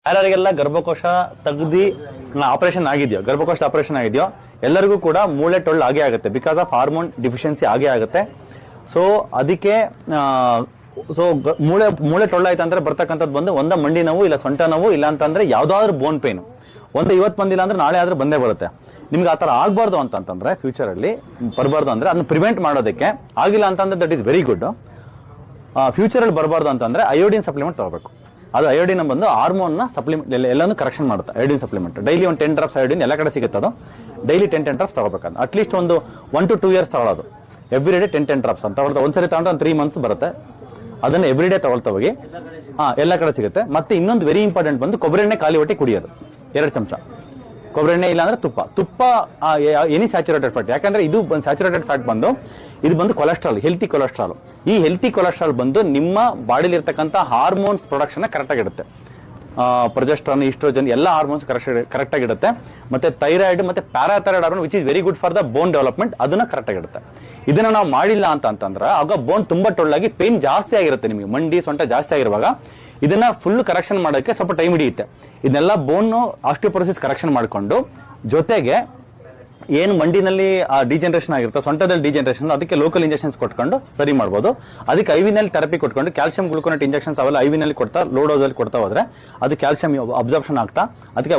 ಯಾರಿಗೆಲ್ಲ ಗರ್ಭಕೋಶ ತೆಗ್ದಿ ಆಪರೇಷನ್ ಆಗಿದೆಯೋ, ಗರ್ಭಕೋಶ ಆಪರೇಷನ್ ಆಗಿದೆಯೋ ಎಲ್ಲರಿಗೂ ಕೂಡ ಮೂಳೆ ಟೊಳ್ಳು ಆಗೇ ಆಗುತ್ತೆ. ಬಿಕಾಸ್ ಆಫ್ ಹಾರ್ಮೋನ್ ಡಿಫಿಷಿಯನ್ಸಿ ಆಗೇ ಆಗುತ್ತೆ. ಸೊ ಅದಕ್ಕೆ ಮೂಳೆ ಟೊಳ್ಳಾಯ್ತು ಅಂದ್ರೆ ಬರ್ತಕ್ಕಂಥದ್ದು ಬಂದು ಒಂದ ಮಂಡಿ ನೋವು, ಇಲ್ಲ ಸೊಂಟ ನೋವು, ಇಲ್ಲ ಅಂತಂದ್ರೆ ಯಾವ್ದಾದ್ರು ಬೋನ್ ಪೇನ್. ಇವತ್ತು ಬಂದಿಲ್ಲ ಅಂದ್ರೆ ನಾಳೆ ಆದ್ರೂ ಬಂದೇ ಬರುತ್ತೆ. ನಿಮ್ಗೆ ಆತರ ಆಗ್ಬಾರ್ದು ಅಂತಂದ್ರೆ ಫ್ಯೂಚರ್ ಅಲ್ಲಿ ಬರಬಾರ್ದು ಅಂದ್ರೆ ಅದನ್ನ ಪ್ರಿವೆಂಟ್ ಮಾಡೋದಕ್ಕೆ ಆಗಿಲ್ಲ ಅಂತಂದ್ರೆ that is very good. Future ಅಲ್ಲಿ ಬರಬಾರ್ದು ಅಂತಂದ್ರೆ ಅಯೋಡಿನ್ ಸಪ್ಲಿಮೆಂಟ್ ತಗೋಬೇಕು. ಅದು ಅಯೋಡಿನ್ ಬಂದು ಹಾರ್ಮೋನ್ ನ ಸಪ್ಲಿಮೆಂಟ್ ಎಲ್ಲಾನು ಕರೆಕ್ಷನ್ ಮಾಡುತ್ತೆ. ಅಯೋಡಿನ್ ಸಪ್ಲಿಮೆಂಟ್ ಡೈಲಿ ಒಂದು 10 ಡ್ರಾಪ್ಸ್ ಅಯೋಡಿನ್ ಎಲ್ಲ ಕಡೆ ಸಿಗುತ್ತೆ. ಅದು ಡೈಲಿ 10 ಡ್ರಾಪ್ಸ್ ತಗೋಬೇಕು. ಅಟ್ಲೀಸ್ಟ್ ಒಂದು 1 to 2 years ತಗೊಳ್ಳೋದು. ಎವ್ರಿ ಡೇ 10 ಡ್ರಾಪ್ಸ್ ಅಂತ ತಗೊಳ್ತಾ ಒಂದ್ಸರಿ ತಗೊಂಡ್ರೆ 3 months ಬರುತ್ತೆ. ಅದನ್ನ ಎವ್ರಿ ಡೇ ತಗೊಳ್ತಾ ಹೋಗಿ. ಎಲ್ಲ ಕಡೆ ಸಿಗುತ್ತೆ. ಮತ್ತೆ ಇನ್ನೊಂದು ವೆರಿ ಇಂಪಾರ್ಟೆಂಟ್ ಬಂದು ಕೊಬ್ಬರಿ ಎಣ್ಣೆ ಖಾಲಿ ಹೊಟ್ಟೆ ಕುಡಿಯೋದು 2 ಚಮಚ. ಕೊಬ್ಬರಿ ಎಣ್ಣೆ ಇಲ್ಲ ಅಂದ್ರೆ ತುಪ್ಪ ಎನಿ ಸ್ಯಾಚುರೇಟೆಡ್ ಫ್ಯಾಟ್. ಯಾಕಂದ್ರೆ ಇದು ಸ್ಯಾಚುರೇಟೆಡ್ ಫ್ಯಾಟ್ ಬಂದು ಇದು ಬಂದು ಕೊಲೆಸ್ಟ್ರಾಲ್, ಹೆಲ್ತಿ ಕೊಲೆಸ್ಟ್ರಾಲ್. ಈ ಹೆಲ್ತಿ ಕೊಲೆಸ್ಟ್ರಾಲ್ ಬಂದು ನಿಮ್ಮ ಬಾಡಿಲಿ ಇರ್ತಕ್ಕಂಥ ಹಾರ್ಮೋನ್ಸ್ ಪ್ರೊಡಕ್ಷನ್ ಕರೆಕ್ಟ್ ಆಗಿಡುತ್ತೆ. ಪ್ರೊಜೆಸ್ಟ್ರಾನ್, ಈಸ್ಟ್ರೋಜನ್ ಎಲ್ಲ ಹಾರ್ಮೋನ್ಸ್ ಕರೆಕ್ಟ್ ಆಗಿಡುತ್ತೆ. ಮತ್ತೆ ಥೈರಾಯ್ಡ್ ಮತ್ತೆ parathyroid hormone which is very good for the bone development, ಅದನ್ನ ಕರೆಕ್ಟ್ ಆಗಿಡುತ್ತೆ. ಇದನ್ನ ನಾವು ಮಾಡಿಲ್ಲ ಅಂತಂದ್ರೆ ಆಗ ಬೋನ್ ತುಂಬಾ ಟೊಳ್ಳಾಗಿ ಪೇನ್ ಜಾಸ್ತಿ ಆಗಿರುತ್ತೆ. ನಿಮಗೆ ಮಂಡಿ ಸೊಂಟ ಜಾಸ್ತಿ ಆಗಿರುವಾಗ ಇದನ್ನ ಫುಲ್ ಕರೆಕ್ಷನ್ ಮಾಡೋಕೆ ಸ್ವಲ್ಪ ಟೈಮ್ ಹಿಡಿಯುತ್ತೆ. ಇದನ್ನೆಲ್ಲ ಬೋನ್ ಆಸ್ಟಿಯೋಪೊರೋಸಿಸ್ ಕರೆಕ್ಷನ್ ಮಾಡಿಕೊಂಡು ಜೊತೆಗೆ ಏನು ಮಂಡಿನಲ್ಲಿ ಡಿಜನರೇಷನ್ ಆಗಿರುತ್ತೆ, ಸೊಂಟದಲ್ಲಿ ಡಿಜನರೇಷನ್, ಅದಕ್ಕೆ ಲೋಕಲ್ ಇಂಜೆಕ್ಷನ್ಸ್ ಕೊಟ್ಕೊಂಡು ಸರಿ ಮಾಡಬಹುದು. ಅದಕ್ಕೆ ಐವಿನಲ್ಲಿ ಥೆರಪಿ ಕೊಟ್ಕೊಂಡು ಕ್ಯಾಲ್ಸಿಯಂ ಗ್ಲೂಕೋನೇಟ್ ಇಂಜೆಕ್ಷನ್ಸ್ ಅವೆಲ್ಲ ಐವಿನಲ್ಲಿ ಕೊಡ್ತಾ ಲೋ ಡೋಸ್ ಅಲ್ಲಿ ಕೊಡ್ತಾ ಹೋದ್ರೆ ಅದು ಕ್ಯಾಲ್ಸಿಯಂ ಅಬ್ಸಾರ್ಪ್ಷನ್ ಆಗ್ತಾ ಅದಕ್ಕೆ